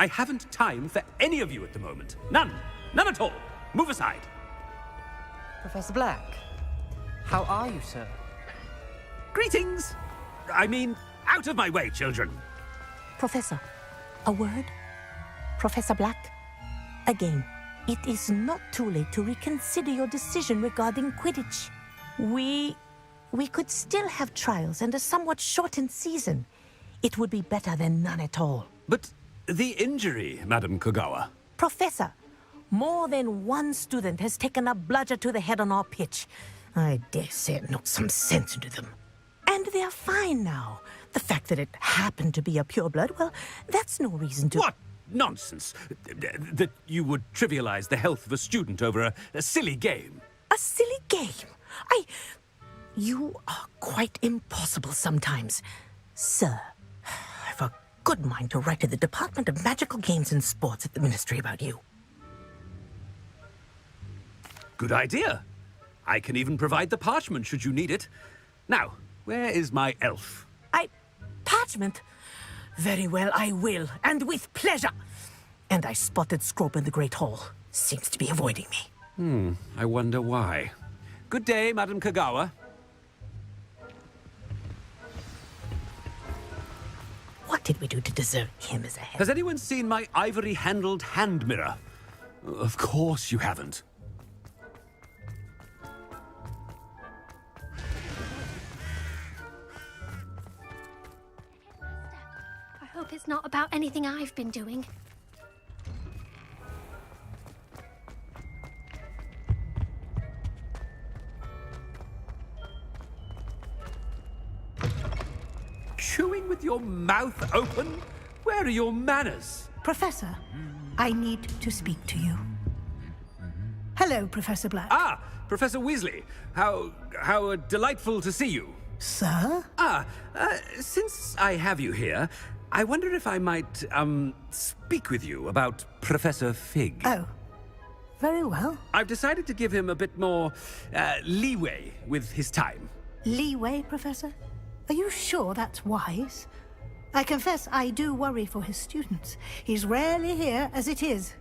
I haven't time for any of you at the moment. None. None at all. Move aside. Professor Black, how are you, sir? Greetings. I mean, out of my way, children. Professor, a word? Professor Black, again, it is not too late to reconsider your decision regarding Quidditch. We could still have trials and a somewhat shortened season. It would be better than none at all. But the injury, Madam Kogawa. Professor, more than one student has taken a bludger to the head on our pitch. I dare say it knocked some sense into them. And they're fine now. The fact that it happened to be a pureblood, well, that's no reason to... What nonsense! That you would trivialize the health of a student over a silly game. A silly game? You are quite impossible sometimes. Sir, I've a good mind to write to the Department of Magical Games and Sports at the Ministry about you. Good idea. I can even provide the parchment should you need it. Now, where is my elf? Parchment? Very well, I will, and with pleasure. And I spotted Scrope in the Great Hall. Seems to be avoiding me. I wonder why. Good day, Madam Kogawa. What did we do to deserve him as a head? Has anyone seen my ivory-handled hand mirror? Of course you haven't. I hope it's not about anything I've been doing. Chewing with your mouth open? Where are your manners? Professor, I need to speak to you. Hello, Professor Black. Ah, Professor Weasley. How delightful to see you. Sir? Since I have you here, I wonder if I might, speak with you about Professor Fig. Oh, very well. I've decided to give him a bit more, leeway with his time. Leeway, Professor? Are you sure that's wise? I confess I do worry for his students. He's rarely here as it is.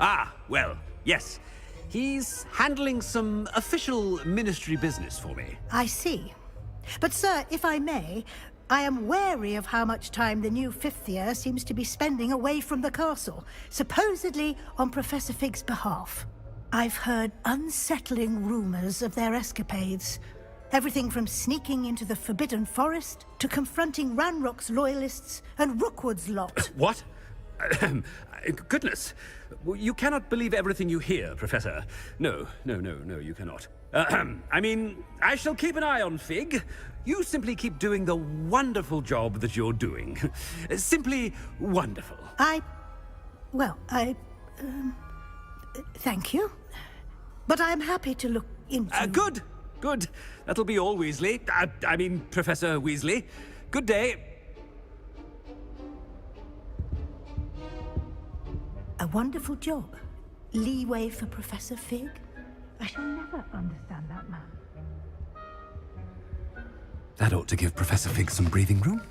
Ah, well, yes. He's handling some official ministry business for me. I see. But, sir, if I may, I am wary of how much time the new fifth year seems to be spending away from the castle, supposedly on Professor Fig's behalf. I've heard unsettling rumors of their escapades. Everything from sneaking into the Forbidden Forest to confronting Ranrock's loyalists and Rookwood's lot. What? Goodness. You cannot believe everything you hear, Professor. No, you cannot. I mean, I shall keep an eye on Fig. You simply keep doing the wonderful job that you're doing. Simply wonderful. Thank you. But I'm happy to look into... Good. That'll be all, Weasley. I mean, Professor Weasley. Good day. A wonderful job. Leeway for Professor Fig? I shall never understand that man. That ought to give Professor Fig some breathing room.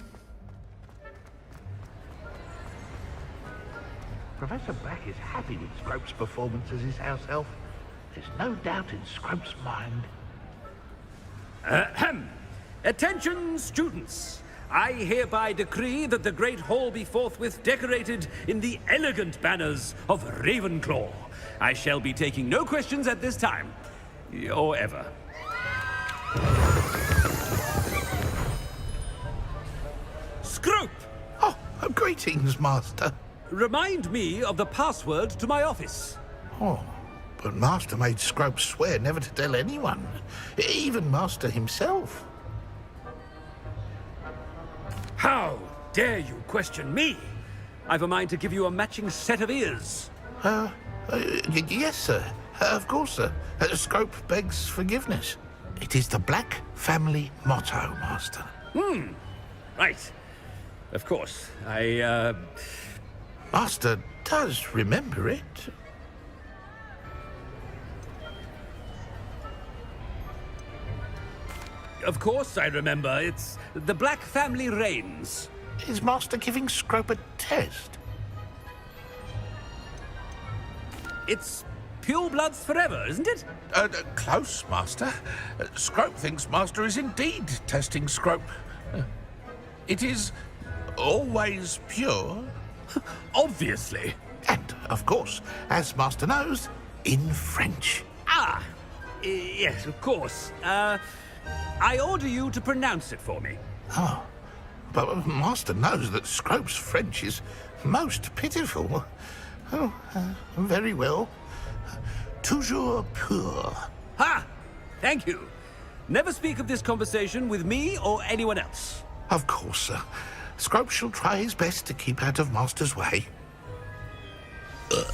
Professor Black is happy with Scrope's performance as his house elf. There's no doubt in Scrope's mind. Attention, students! I hereby decree that the Great Hall be forthwith decorated in the elegant banners of Ravenclaw. I shall be taking no questions at this time. Or ever. Scrope! Oh, greetings, Master. Remind me of the password to my office. Oh, but Master made Scrope swear never to tell anyone, even Master himself. How dare you question me? I've a mind to give you a matching set of ears. Yes, sir. Of course, sir. Scrope begs forgiveness. It is the Black family motto, Master. Right. Of course. Master does remember it. Of course I remember. It's the Black family reigns. Is Master giving Scrope a test? It's pure bloods forever, isn't it? Close, Master. Scrope thinks Master is indeed testing Scrope. It is always pure. Obviously. And, of course, as Master knows, in French. Ah, yes, of course. I order you to pronounce it for me. Oh, but Master knows that Scrope's French is most pitiful. Oh, very well. Toujours pur. Ha! Thank you. Never speak of this conversation with me or anyone else. Of course, sir. Scrope shall try his best to keep out of Master's way. The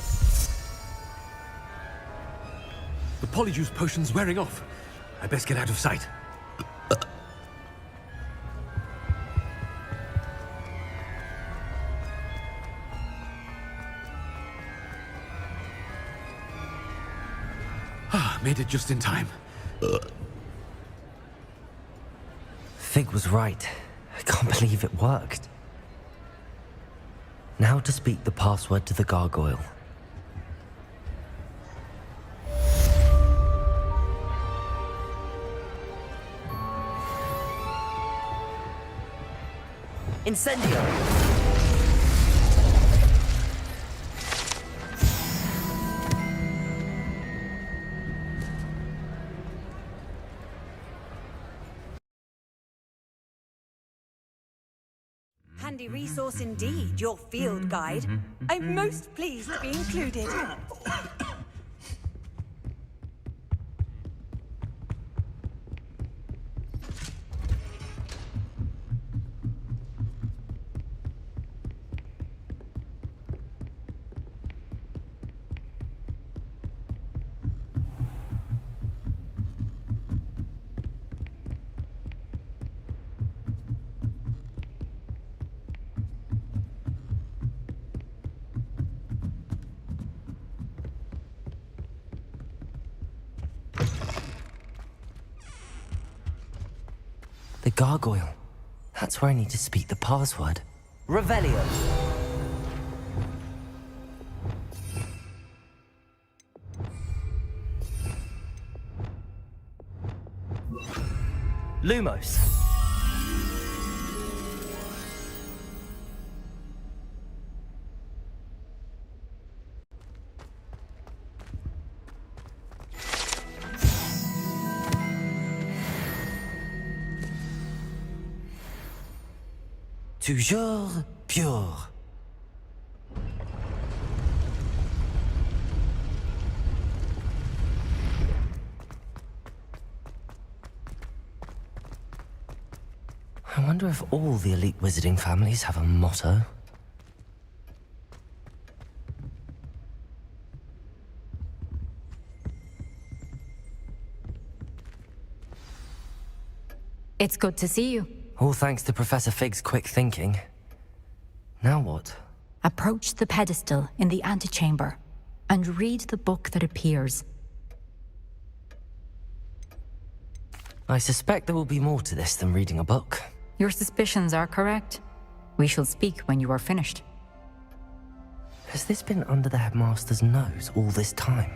polyjuice potion's wearing off. I best get out of sight. Made it just in time. Fig was right. I can't believe it worked. Now to speak the password to the gargoyle. Incendio! Handy resource indeed, your field guide. I'm most pleased to be included. The gargoyle. That's where I need to speak the password. Revelio. Lumos. Toujours pure. I wonder if all the elite wizarding families have a motto. It's good to see you. All thanks to Professor Fig's quick thinking. Now what? Approach the pedestal in the antechamber and read the book that appears. I suspect there will be more to this than reading a book. Your suspicions are correct. We shall speak when you are finished. Has this been under the headmaster's nose all this time?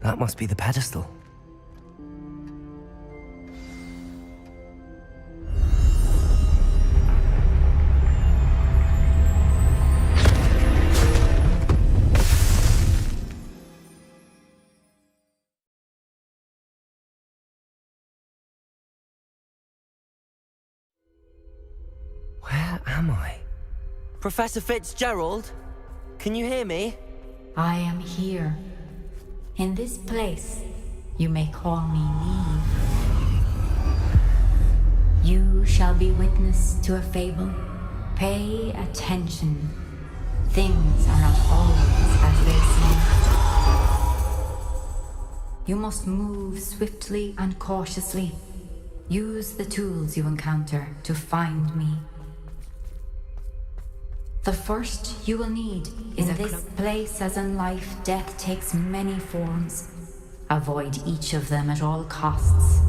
That must be the pedestal. Where am I? Professor Fitzgerald? Can you hear me? I am here. In this place, you may call me Neve. You shall be witness to a fable. Pay attention. Things are not always as they seem. You must move swiftly and cautiously. Use the tools you encounter to find me. The first you will need is in this place, as in life, death takes many forms. Avoid each of them at all costs.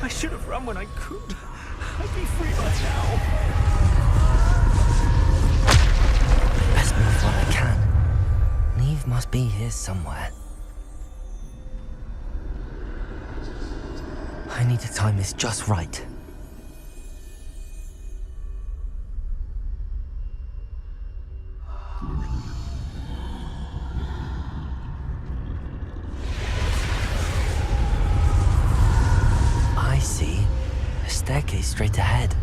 I should have run when I could. I'd be free by now. Best move while I can. Neve must be here somewhere. I need to time this just right. I see. A staircase straight ahead.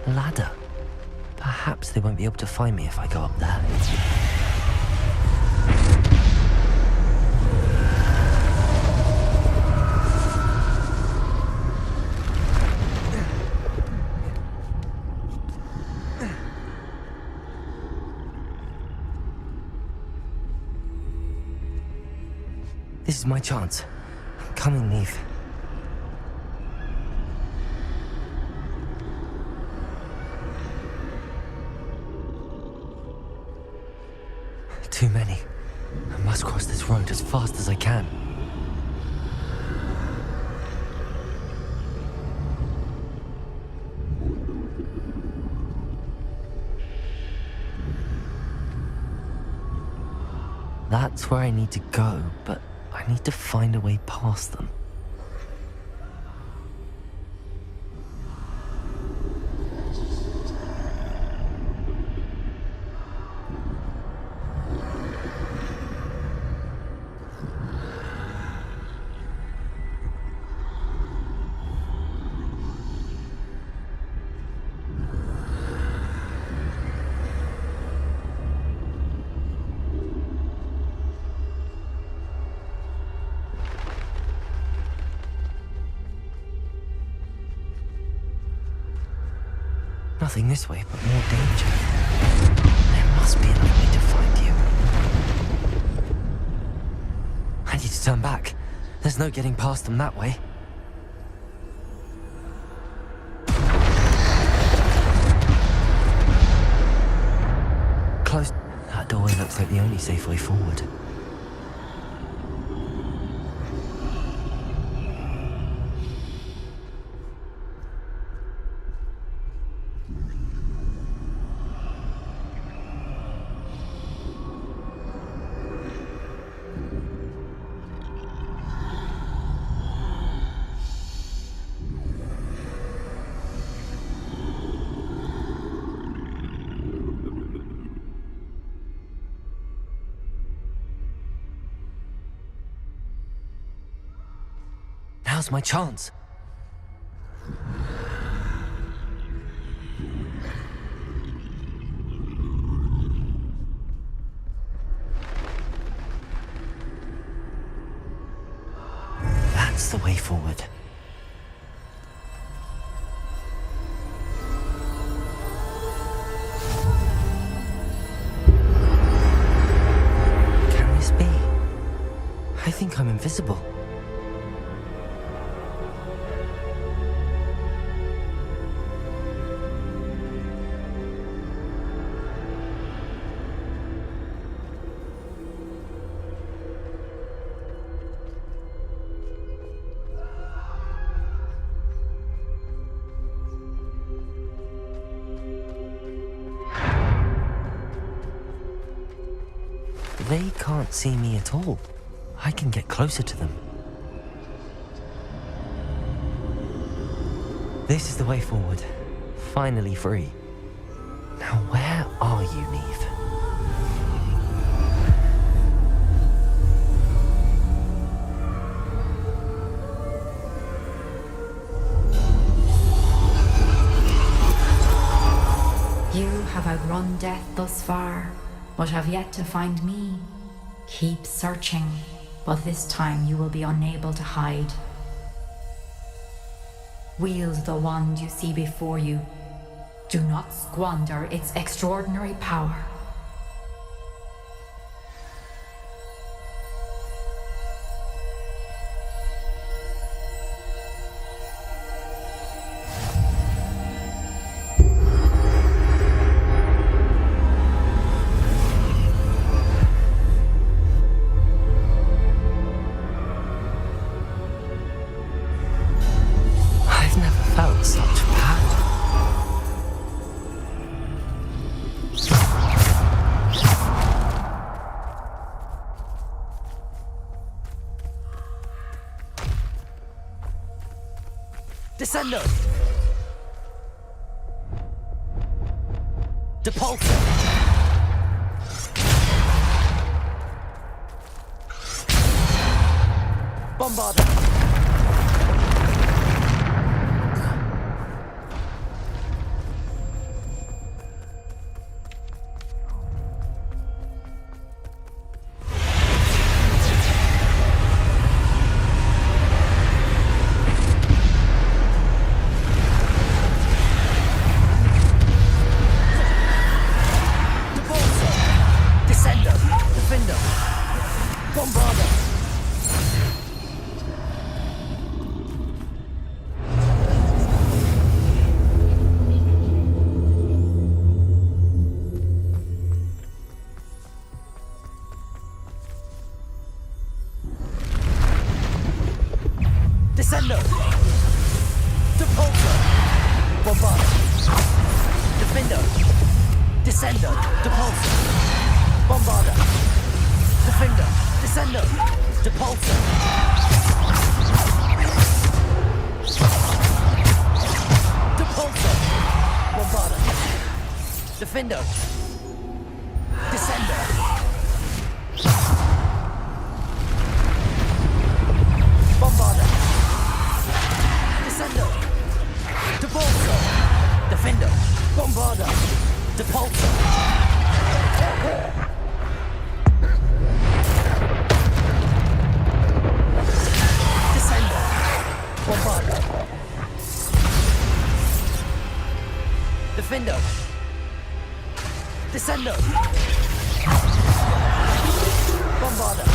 Ladder. Perhaps they won't be able to find me if I go up there. This is my chance. I'm coming, Neve. Too many. I must cross this road as fast as I can. That's where I need to go, but I need to find a way past them. Nothing this way, but more danger. There must be another way to find you. I need to turn back. There's no getting past them that way. Close. That doorway looks like the only safe way forward. Now's my chance. That's the way forward. Can this be? I think I'm invisible. They can't see me at all. I can get closer to them. This is the way forward. Finally free. Now where are you, Neve? You have outrun death thus far, but have yet to find me. Keep searching, but this time you will be unable to hide. Wield the wand you see before you. Do not squander its extraordinary power. I've never felt such power. Descendo! Depulso! Bombarda! Descendo! Depulso! Bombarda! Defendo! Descendo! Depulso! Bombarda! Defendo! Descendo! Depulso! Depulso! Bombarda! Defendo! Descendo! Bombarda! Descendo! Depulso! Defendo! Bombarda! Depulso! Descendo! Bombarda! Defendo! Descendo! Bombarda!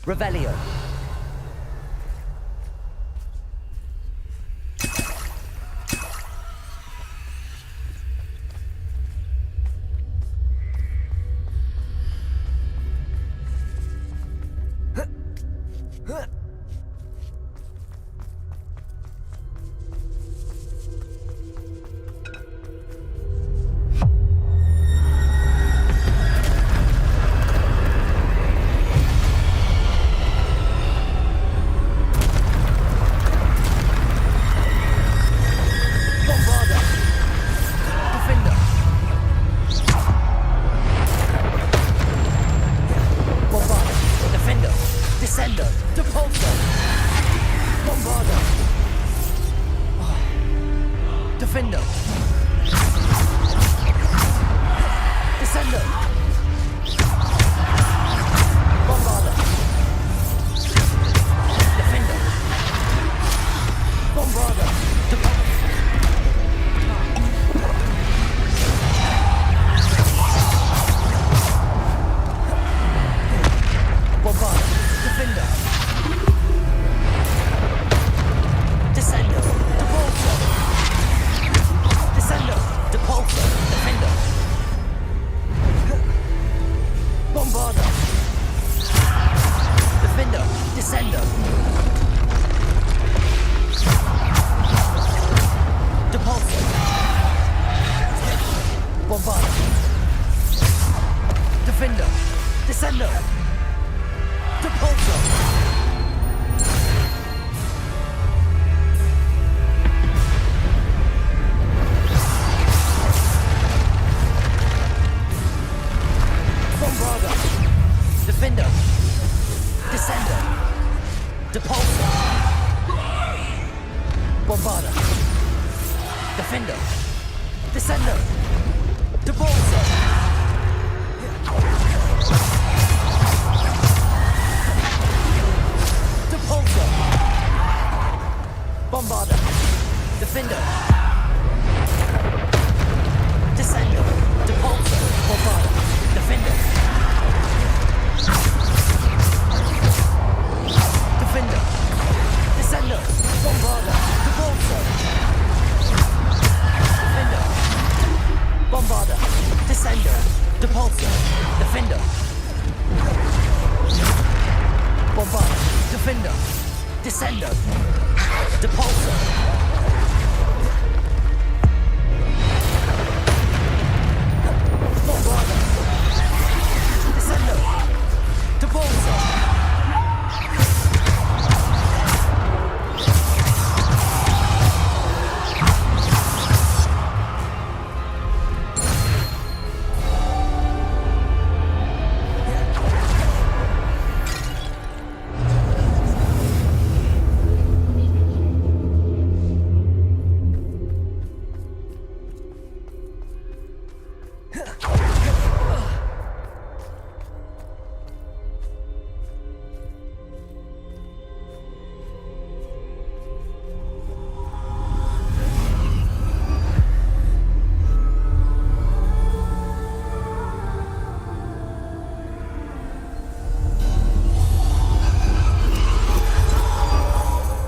Revelio. Defender. Depulsor. Bombarda. Defender. Descender. Depulsor. Bombarda. Defender. Descender. Depulsor. Bombarda. Defender. Descender. Depulsor. Depulsor. Bombarda. Defender. Descender. Depulsor. Bombarda. Defender. Defender. Descender. Bombarda. Depulsor. Defender. Bombarda. Descender. Depulsor. Defender. Bombarda. Defender. Descender. Depulsor. Bombarda. Descender. Depulsor.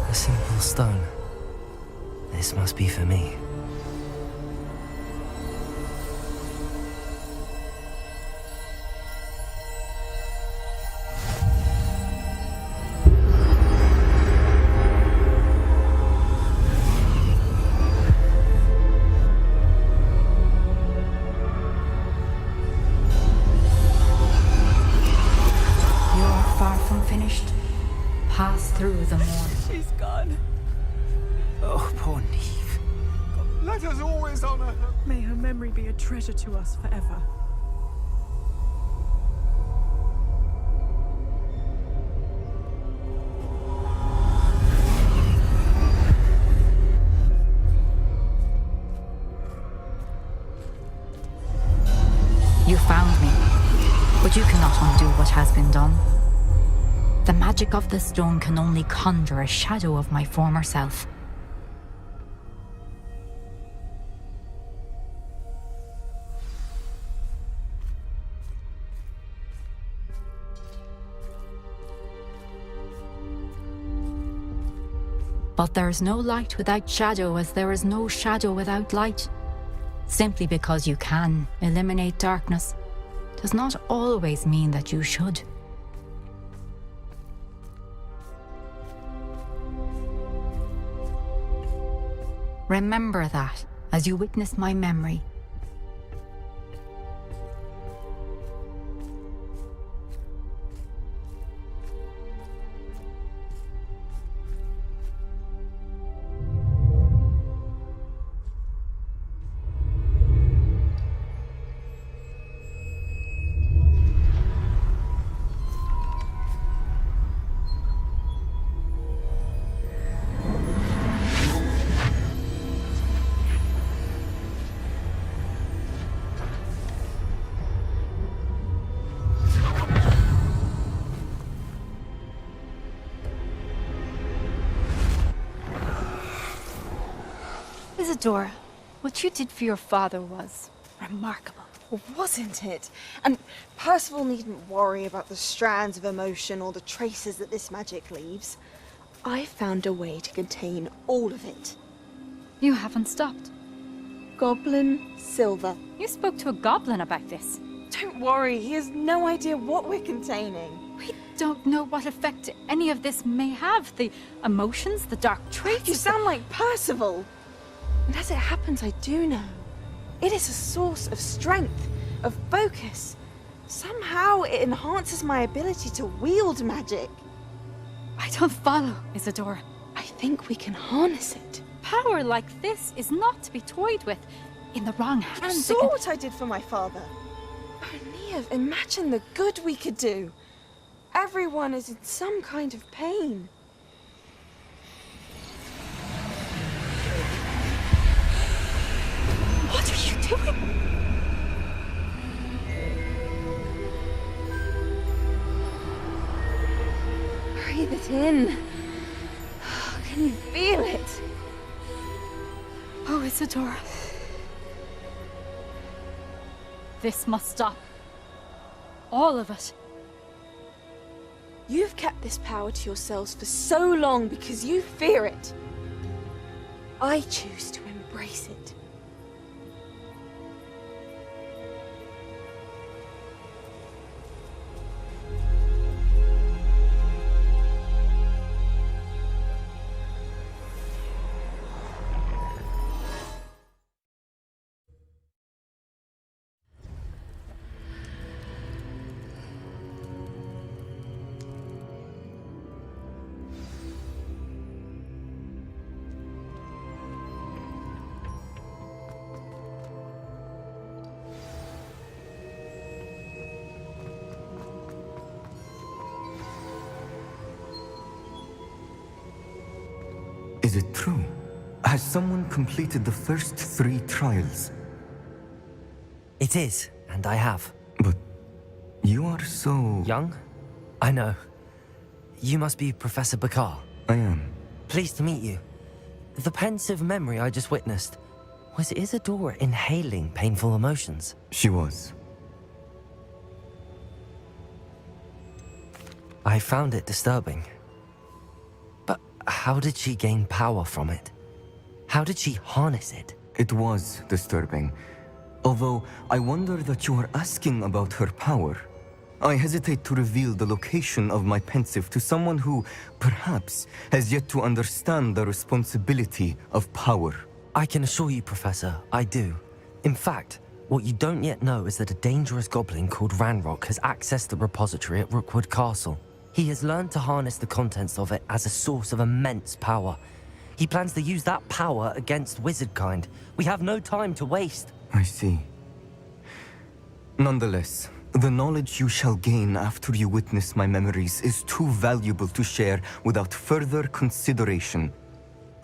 A simple stone. This must be for me. You are far from finished. Pass through the morn. She's gone. Oh, poor Neve. Let us always honor her. May her memory be a treasure to us forever. You found me, but you cannot undo what has been done. The magic of the stone can only conjure a shadow of my former self. But there is no light without shadow, as there is no shadow without light. Simply because you can eliminate darkness does not always mean that you should. Remember that as you witness my memory. Isadora, what you did for your father was remarkable. Well, wasn't it? And Percival needn't worry about the strands of emotion or the traces that this magic leaves. I found a way to contain all of it. You haven't stopped. Goblin Silver. You spoke to a goblin about this. Don't worry, he has no idea what we're containing. We don't know what effect any of this may have. The emotions, the dark traits. You sound like Percival. And as it happens, I do know. It is a source of strength, of focus. Somehow it enhances my ability to wield magic. I don't follow, Isadora. I think we can harness it. Power like this is not to be toyed with. In the wrong You hands, saw what I did for my father. Oh, Neve, imagine the good we could do. Everyone is in some kind of pain. What are you doing? Breathe it in. Can you feel it? Oh, Isadora. This must stop. All of it. You've kept this power to yourselves for so long because you fear it. I choose to embrace it. Is it true? Has someone completed the first 3 trials? It is, and I have. But you are so... Young? I know. You must be Professor Bakar. I am. Pleased to meet you. The pensive memory I just witnessed, was Isadora inhaling painful emotions? She was. I found it disturbing. But how did she gain power from it? How did she harness it? It was disturbing. Although, I wonder that you are asking about her power. I hesitate to reveal the location of my pensive to someone who, perhaps, has yet to understand the responsibility of power. I can assure you, Professor, I do. In fact, what you don't yet know is that a dangerous goblin called Ranrock has accessed the repository at Rookwood Castle. He has learned to harness the contents of it as a source of immense power. He plans to use that power against wizardkind. We have no time to waste. I see. Nonetheless, the knowledge you shall gain after you witness my memories is too valuable to share without further consideration.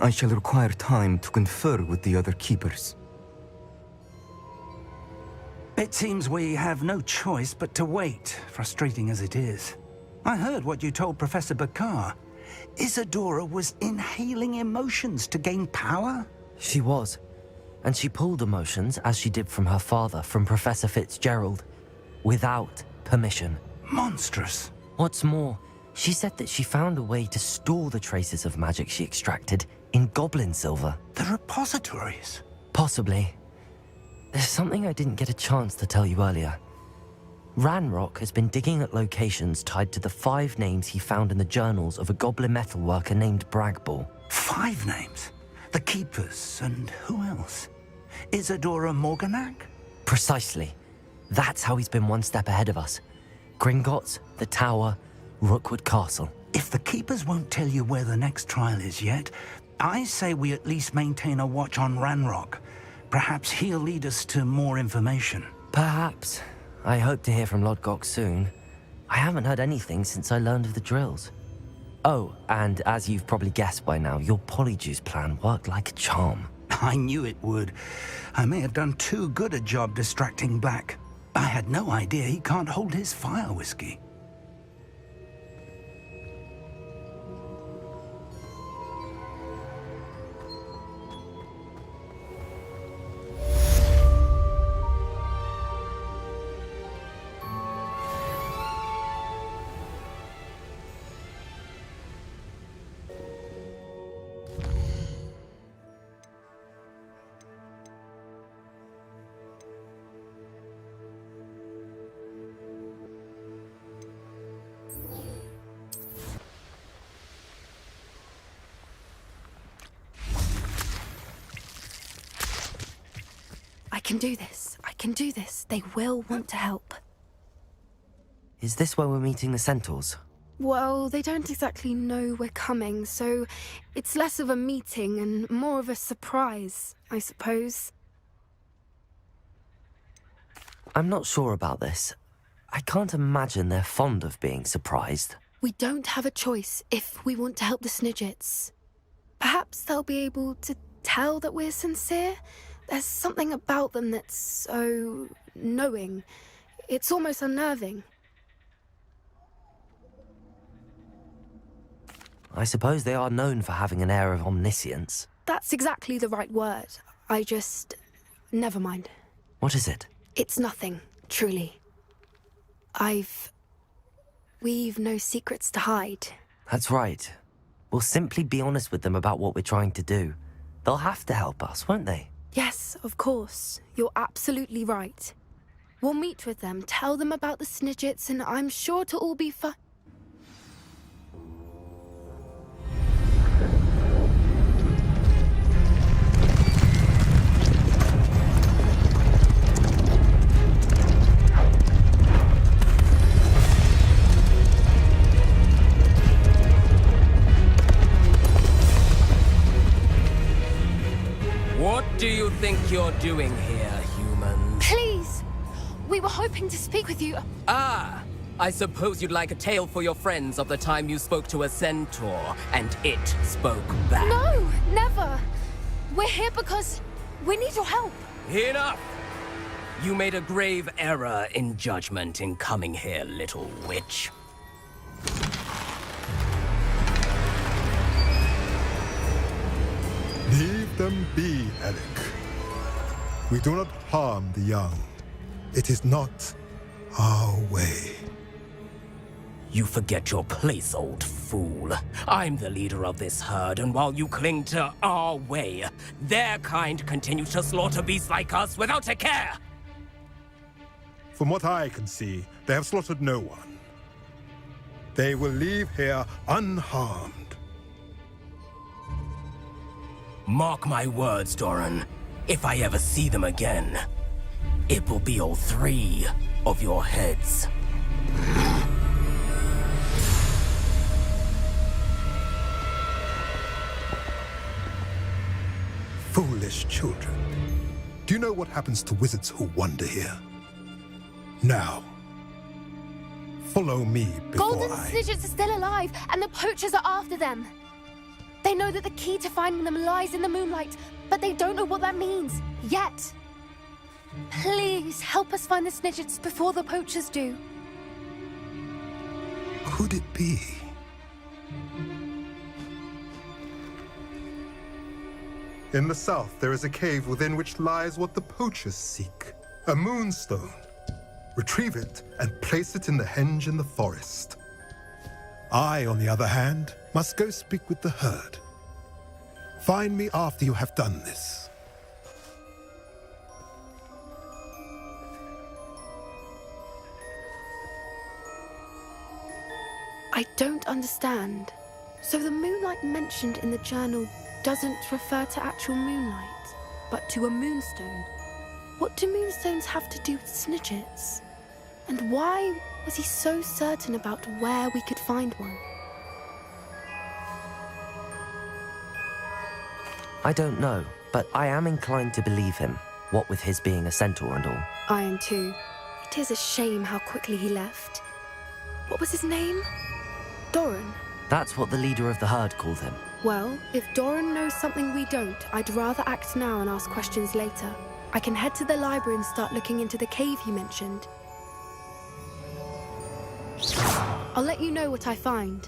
I shall require time to confer with the other keepers. It seems we have no choice but to wait, frustrating as it is. I heard what you told Professor Bakar. Isadora was inhaling emotions to gain power? She was. And she pulled emotions, as she did from her father, from Professor Fitzgerald, without permission. Monstrous. What's more, she said that she found a way to store the traces of magic she extracted in goblin silver. The repositories? Possibly. There's something I didn't get a chance to tell you earlier. Ranrock has been digging at locations tied to the 5 names he found in the journals of a goblin metalworker named Bragball. 5 names? The Keepers, and who else? Isadora Morganac? Precisely. That's how he's been one step ahead of us. Gringotts, the Tower, Rookwood Castle. If the Keepers won't tell you where the next trial is yet, I say we at least maintain a watch on Ranrock. Perhaps he'll lead us to more information. Perhaps. I hope to hear from Lodgok soon. I haven't heard anything since I learned of the drills. Oh, and as you've probably guessed by now, your Polyjuice plan worked like a charm. I knew it would. I may have done too good a job distracting Black. I had no idea he can't hold his fire whiskey. can do this. I can do this. They will want to help. Is this where we're meeting the centaurs? Well, they don't exactly know we're coming, so it's less of a meeting and more of a surprise, I suppose. I'm not sure about this. I can't imagine they're fond of being surprised. We don't have a choice if we want to help the Snidgets. Perhaps they'll be able to tell that we're sincere. There's something about them that's so knowing. It's almost unnerving. I suppose they are known for having an air of omniscience. That's exactly the right word. Never mind. What is it? It's nothing, truly. We've no secrets to hide. That's right. We'll simply be honest with them about what we're trying to do. They'll have to help us, won't they? Yes, of course. You're absolutely right. We'll meet with them, tell them about the Snidgets, and I'm sure to all be fine. What do you think you're doing here, humans? Please! We were hoping to speak with you. Ah! I suppose you'd like a tale for your friends of the time you spoke to a centaur, and it spoke back. No! Never! We're here because we need your help. Enough! You made a grave error in judgment in coming here, little witch. Leave them be, Alec. We do not harm the young. It is not our way. You forget your place, old fool. I'm the leader of this herd, and while you cling to our way, their kind continue to slaughter beasts like us without a care! From what I can see, they have slaughtered no one. They will leave here unharmed. Mark my words, Doran. If I ever see them again, it will be all 3 of your heads. Foolish children. Do you know what happens to wizards who wander here? Now, follow me before Golden Snidgets are still alive, and the poachers are after them. They know that the key to finding them lies in the moonlight, but they don't know what that means, yet. Please, help us find the Snidgets before the poachers do. Could it be? In the south, there is a cave within which lies what the poachers seek. A moonstone. Retrieve it and place it in the henge in the forest. I, on the other hand, must go speak with the herd. Find me after you have done this. I don't understand. So the moonlight mentioned in the journal doesn't refer to actual moonlight, but to a moonstone. What do moonstones have to do with Snidgets? And why was he so certain about where we could find one? I don't know, but I am inclined to believe him, what with his being a centaur and all. I am too. It is a shame how quickly he left. What was his name? Doran? That's what the leader of the herd called him. Well, if Doran knows something we don't, I'd rather act now and ask questions later. I can head to the library and start looking into the cave you mentioned. I'll let you know what I find.